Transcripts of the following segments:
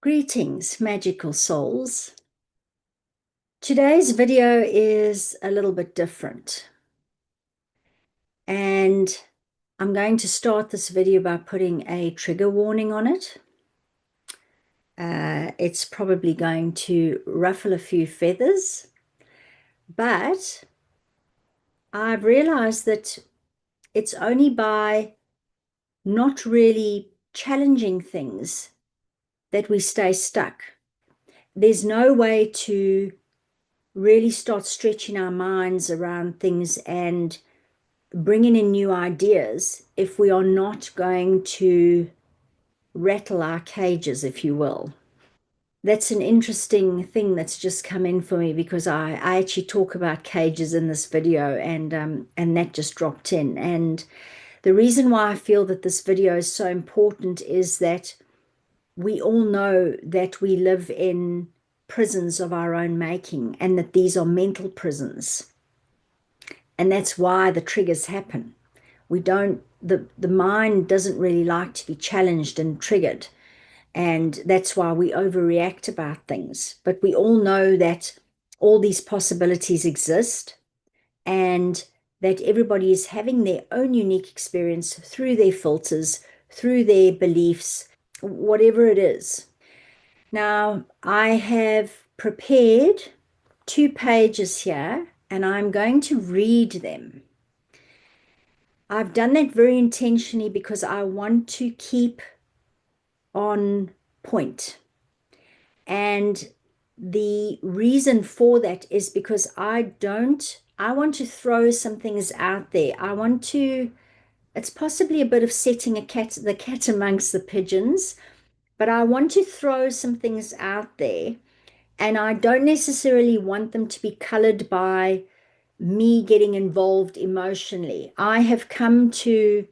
Greetings, magical souls. Today's video is a little bit different, and I'm going to start this video by putting a trigger warning on it. It's probably going to ruffle a few feathers, but I've realized that it's only by not really challenging things that we stay stuck. There's no way to really start stretching our minds around things and bringing in new ideas if we are not going to rattle our cages, if you will. That's an interesting thing that's just come in for me because I actually talk about cages in this video and that just dropped in. And the reason why I feel that this video is so important is that we all know that we live in prisons of our own making and that these are mental prisons. And that's why the triggers happen. We don't, the mind doesn't really like to be challenged and triggered. And that's why we overreact about things. But we all know that all these possibilities exist and that everybody is having their own unique experience through their filters, through their beliefs, whatever it is. Now, I have prepared 2 pages here and I'm going to read them. I've done that very intentionally because I want to keep on point. And the reason for that is because I want to throw some things out there. It's possibly a bit of setting the cat amongst the pigeons, but I want to throw some things out there. And I don't necessarily want them to be colored by me getting involved emotionally. I have come to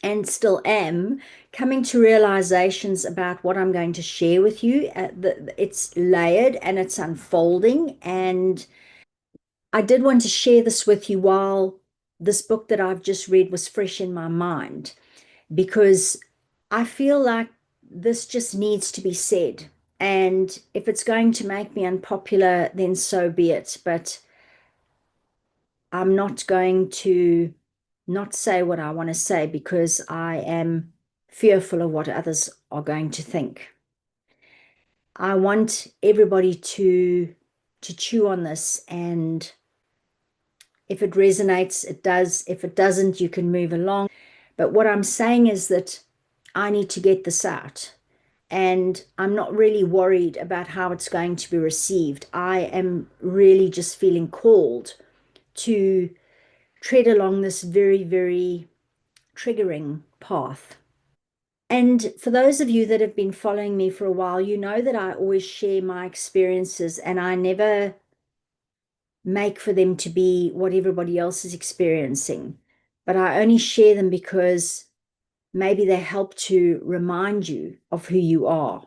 and still am coming to realizations about what I'm going to share with you. It's layered and it's unfolding. And I did want to share this with you while this book that I've just read was fresh in my mind, because I feel like this just needs to be said. And if it's going to make me unpopular, then so be it. But I'm not going to not say what I want to say because I am fearful of what others are going to think. I want everybody to chew on this, and if it resonates, it does. If it doesn't, you can move along. But what I'm saying is that I need to get this out. And I'm not really worried about how it's going to be received. I am really just feeling called to tread along this very, very triggering path. And for those of you that have been following me for a while, you know that I always share my experiences and I never make for them to be what everybody else is experiencing. But I only share them because maybe they help to remind you of who you are.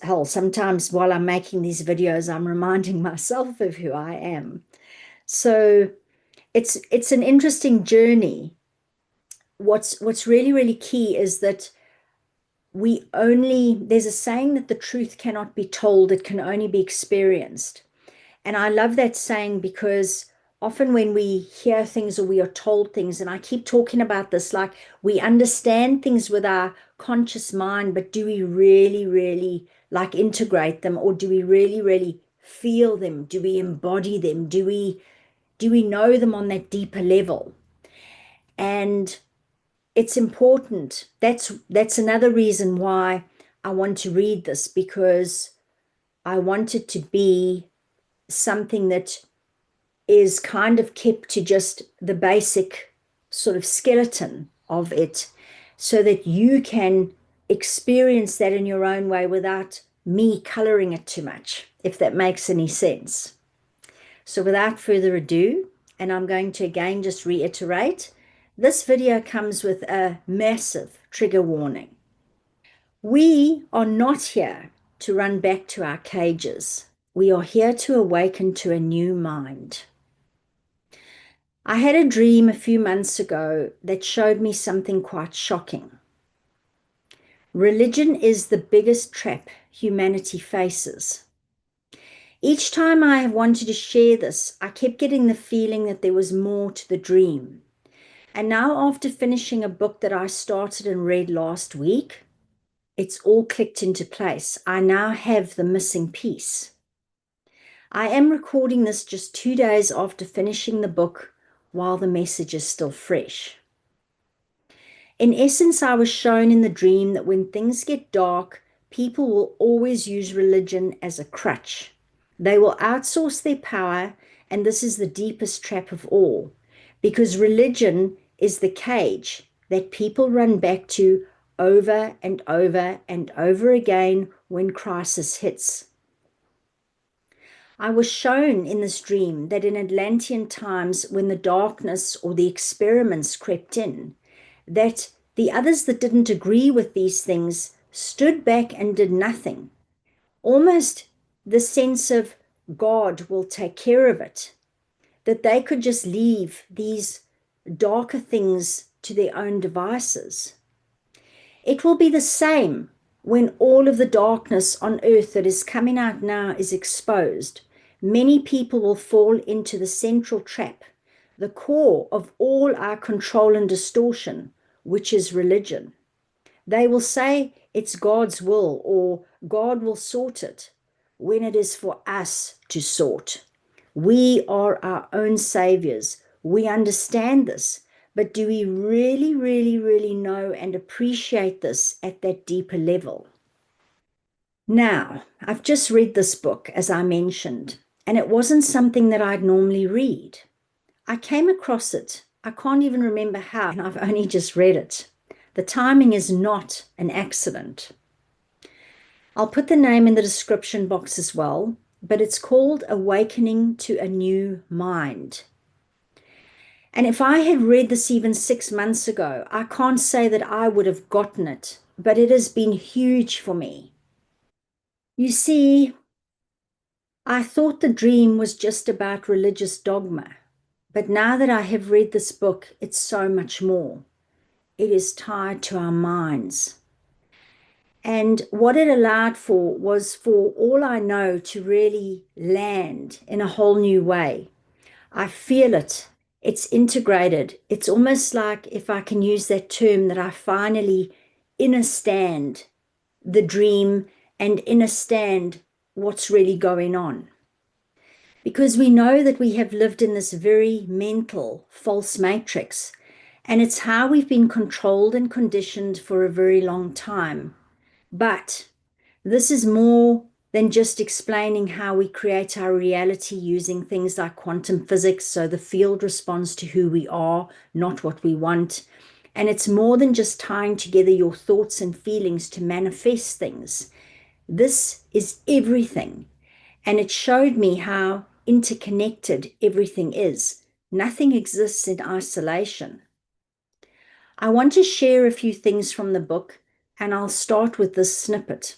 Hell, sometimes while I'm making these videos, I'm reminding myself of who I am. So it's an interesting journey. What's really, really key is that there's a saying that the truth cannot be told, it can only be experienced. And I love that saying because often when we hear things or we are told things, and I keep talking about this, like we understand things with our conscious mind, but do we really, really like integrate them, or do we really, really feel them? Do we embody them? Do we know them on that deeper level? And it's important. That's another reason why I want to read this, because I want it to be something that is kind of kept to just the basic sort of skeleton of it so that you can experience that in your own way without me coloring it too much, if that makes any sense. So without further ado, and I'm going to again just reiterate, this video comes with a massive trigger warning. We are not here to run back to our cages. We are here to awaken to a new mind. I had a dream a few months ago that showed me something quite shocking. Religion is the biggest trap humanity faces. Each time I wanted to share this, I kept getting the feeling that there was more to the dream. And now, after finishing a book that I started and read last week, it's all clicked into place. I now have the missing piece. I am recording this just 2 days after finishing the book while the message is still fresh. In essence, I was shown in the dream that when things get dark, people will always use religion as a crutch. They will outsource their power, and this is the deepest trap of all, because religion is the cage that people run back to over and over and over again when crisis hits. I was shown in this dream that in Atlantean times, when the darkness or the experiments crept in, that the others that didn't agree with these things stood back and did nothing. Almost the sense of God will take care of it, that they could just leave these darker things to their own devices. It will be the same when all of the darkness on earth that is coming out now is exposed. Many people will fall into the central trap, the core of all our control and distortion, which is religion. They will say it's God's will or God will sort it, when it is for us to sort. We are our own saviors. We understand this, but do we really, really, really know and appreciate this at that deeper level? Now, I've just read this book, as I mentioned, and it wasn't something that I'd normally read. I came across it. I can't even remember how, and I've only just read it. The timing is not an accident. I'll put the name in the description box as well, but it's called Awakening to a New Mind. And if I had read this even 6 months ago, I can't say that I would have gotten it, but it has been huge for me. You see, I thought the dream was just about religious dogma, but now that I have read this book, it's so much more. It is tied to our minds. And what it allowed for was for all I know to really land in a whole new way. I feel it. It's integrated. It's almost like, if I can use that term, that I finally understand the dream and understand what's really going on. Because we know that we have lived in this very mental, false matrix, and it's how we've been controlled and conditioned for a very long time. But this is more than just explaining how we create our reality using things like quantum physics, so the field responds to who we are, not what we want. And it's more than just tying together your thoughts and feelings to manifest things. This is everything. And it showed me how interconnected everything is. Nothing exists in isolation. I want to share a few things from the book, and I'll start with this snippet.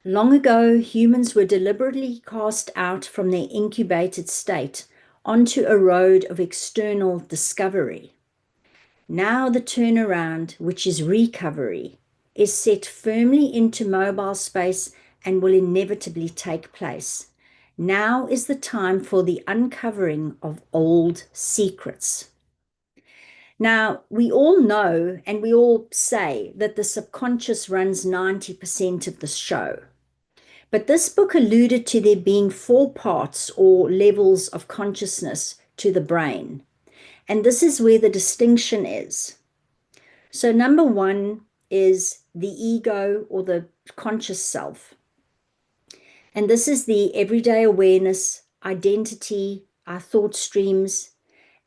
Long ago, humans were deliberately cast out from their incubated state onto a road of external discovery. Now the turnaround, which is recovery, is set firmly into mobile space and will inevitably take place. Now is the time for the uncovering of old secrets. Now, we all know and we all say that the subconscious runs 90% of the show. But this book alluded to there being 4 parts or levels of consciousness to the brain. And this is where the distinction is. So number 1 is the ego or the conscious self. And this is the everyday awareness, identity, our thought streams.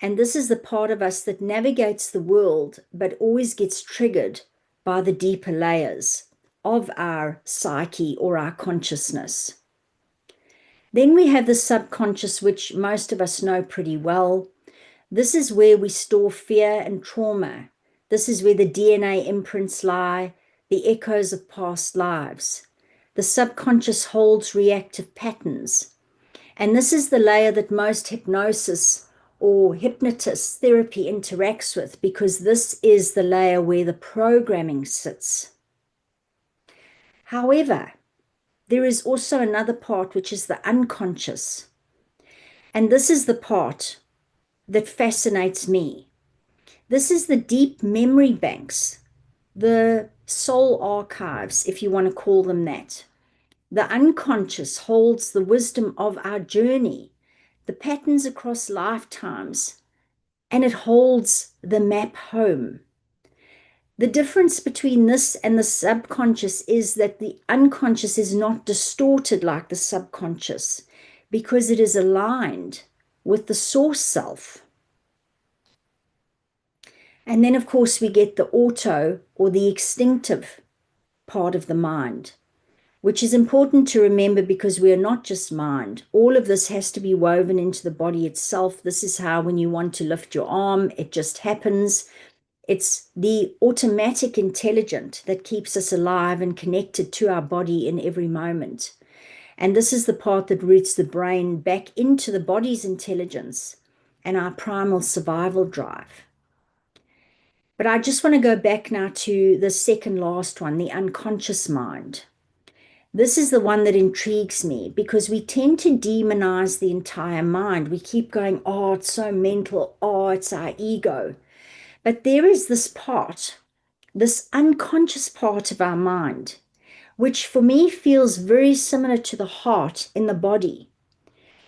And this is the part of us that navigates the world, but always gets triggered by the deeper layers of our psyche or our consciousness. Then we have the subconscious, which most of us know pretty well. This is where we store fear and trauma. This is where the DNA imprints lie, the echoes of past lives. The subconscious holds reactive patterns. And this is the layer that most hypnosis or hypnotist therapy interacts with, because this is the layer where the programming sits. However, there is also another part, which is the unconscious. And this is the part that fascinates me. This is the deep memory banks, the soul archives, if you want to call them that. The unconscious holds the wisdom of our journey, the patterns across lifetimes, and it holds the map home. The difference between this and the subconscious is that the unconscious is not distorted like the subconscious, because it is aligned with the source self. And then, of course, we get the auto or the extinctive part of the mind, which is important to remember, because we are not just mind. All of this has to be woven into the body itself. This is how, when you want to lift your arm, it just happens. It's the automatic intelligence that keeps us alive and connected to our body in every moment. And this is the part that roots the brain back into the body's intelligence and our primal survival drive. But I just want to go back now to the second last one, the unconscious mind. This is the one that intrigues me, because we tend to demonize the entire mind. We keep going, oh, it's so mental. Oh, it's our ego. But there is this part, this unconscious part of our mind, which for me feels very similar to the heart in the body,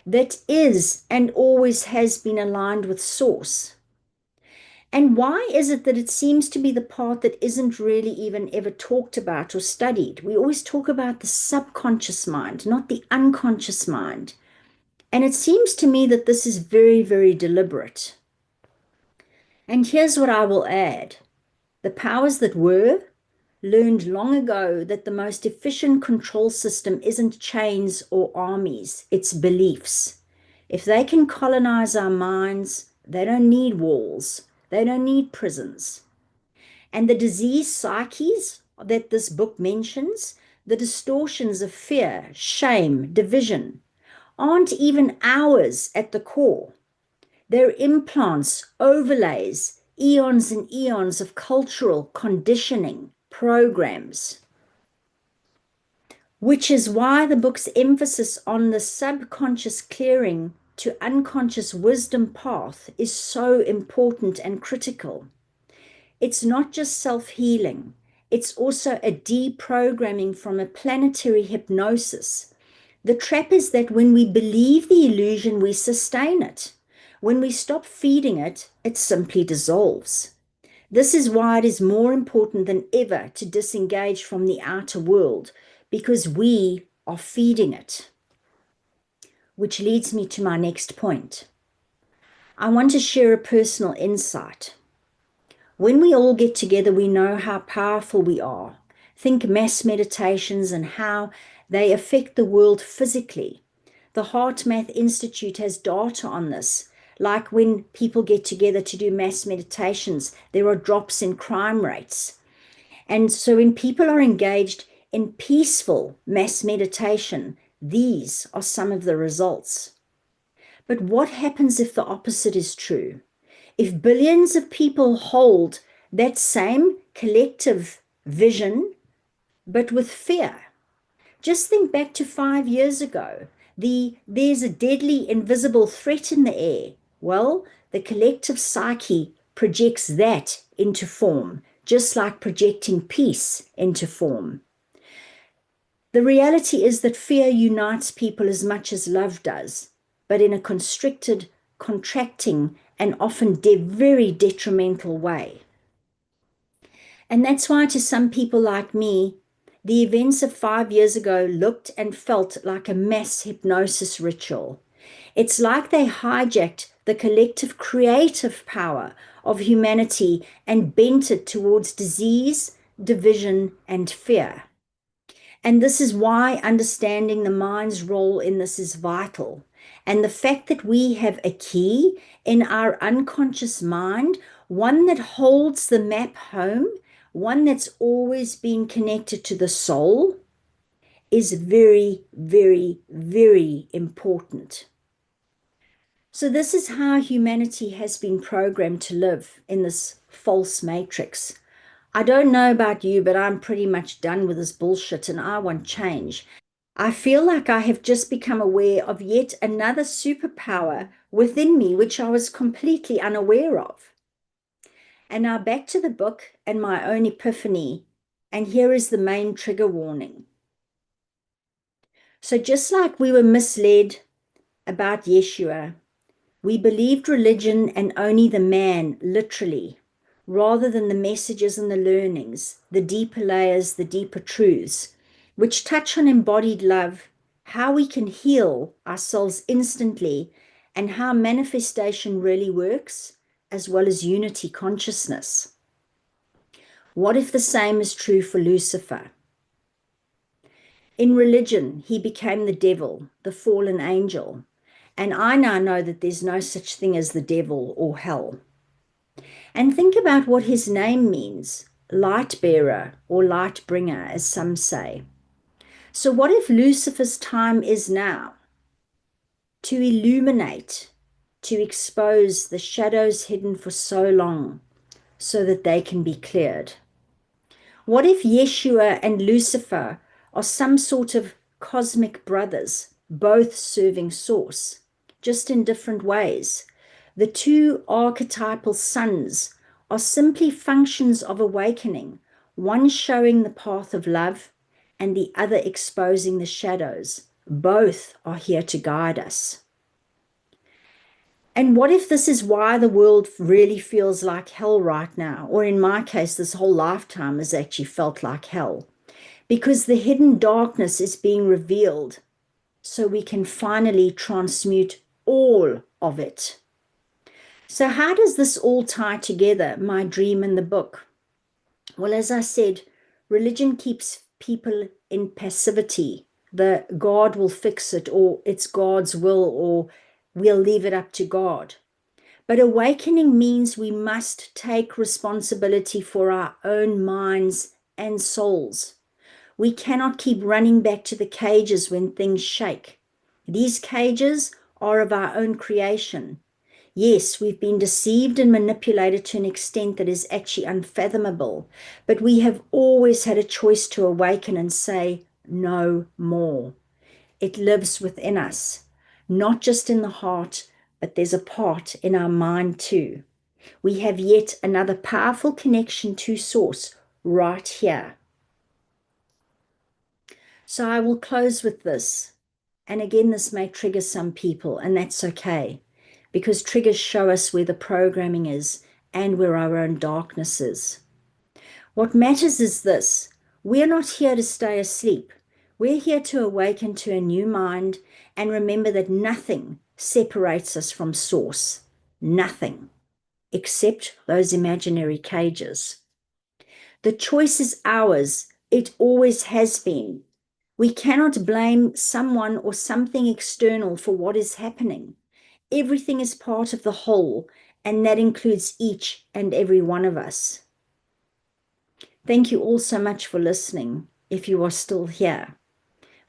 that is and always has been aligned with source. And why is it that it seems to be the part that isn't really even ever talked about or studied? We always talk about the subconscious mind, not the unconscious mind. And it seems to me that this is very, very deliberate. And here's what I will add. The powers that were learned long ago that the most efficient control system isn't chains or armies, it's beliefs. If they can colonize our minds, they don't need walls. They don't need prisons. And the diseased psyches that this book mentions, the distortions of fear, shame, division, aren't even ours at the core. They're implants, overlays, eons and eons of cultural conditioning programs. Which is why the book's emphasis on the subconscious clearing to unconscious wisdom path is so important and critical. It's not just self-healing, it's also a deprogramming from a planetary hypnosis. The trap is that when we believe the illusion, we sustain it. When we stop feeding it, it simply dissolves. This is why it is more important than ever to disengage from the outer world, because we are feeding it. Which leads me to my next point. I want to share a personal insight. When we all get together, we know how powerful we are. Think mass meditations and how they affect the world physically. The Heart Math Institute has data on this. Like when people get together to do mass meditations, there are drops in crime rates. And so when people are engaged in peaceful mass meditation, these are some of the results. But what happens if the opposite is true? If billions of people hold that same collective vision, but with fear? Just think back to 5 years ago. There's a deadly invisible threat in the air. Well, the collective psyche projects that into form, just like projecting peace into form. The reality is that fear unites people as much as love does, but in a constricted, contracting, and often very detrimental way. And that's why to some people like me, the events of 5 years ago looked and felt like a mass hypnosis ritual. It's like they hijacked the collective creative power of humanity and bent it towards disease, division, and fear. And this is why understanding the mind's role in this is vital. And the fact that we have a key in our unconscious mind, one that holds the map home, one that's always been connected to the soul, is very, very, very important. So this is how humanity has been programmed to live in this false matrix. I don't know about you, but I'm pretty much done with this bullshit and I want change. I feel like I have just become aware of yet another superpower within me, which I was completely unaware of. And now back to the book and my own epiphany. And here is the main trigger warning. So, just like we were misled about Yeshua, we believed religion and only the man, literally, rather than the messages and the learnings, the deeper layers, the deeper truths, which touch on embodied love, how we can heal ourselves instantly, and how manifestation really works, as well as unity consciousness. What if the same is true for Lucifer? In religion, he became the devil, the fallen angel. And I now know that there's no such thing as the devil or hell. And think about what his name means, light bearer or light bringer, as some say. So, what if Lucifer's time is now to illuminate, to expose the shadows hidden for so long so that they can be cleared? What if Yeshua and Lucifer are some sort of cosmic brothers, both serving source, just in different ways? The two archetypal sons are simply functions of awakening, one showing the path of love and the other exposing the shadows. Both are here to guide us. And what if this is why the world really feels like hell right now? Or in my case, this whole lifetime has actually felt like hell. Because the hidden darkness is being revealed so we can finally transmute all of it. So, how does this all tie together, my dream and the book? Well, as I said, religion keeps people in passivity. The God will fix it, or it's God's will, or we'll leave it up to God. But awakening means we must take responsibility for our own minds and souls. We cannot keep running back to the cages when things shake. These cages are of our own creation. Yes, we've been deceived and manipulated to an extent that is actually unfathomable, but we have always had a choice to awaken and say, no more. It lives within us, not just in the heart, but there's a part in our mind too. We have yet another powerful connection to Source right here. So I will close with this. And again, this may trigger some people, and that's okay, because triggers show us where the programming is and where our own darkness is. What matters is this: we're not here to stay asleep. We're here to awaken to a new mind and remember that nothing separates us from Source. Nothing, except those imaginary cages. The choice is ours. It always has been. We cannot blame someone or something external for what is happening. Everything is part of the whole, and that includes each and every one of us. Thank you all so much for listening, if you are still here.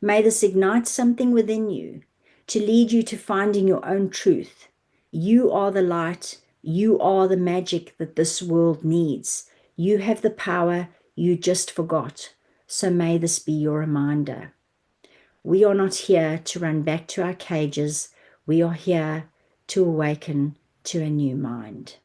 May this ignite something within you to lead you to finding your own truth. You are the light. You are the magic that this world needs. You have the power you just forgot. So may this be your reminder. We are not here to run back to our cages. We are here to awaken to a new mind.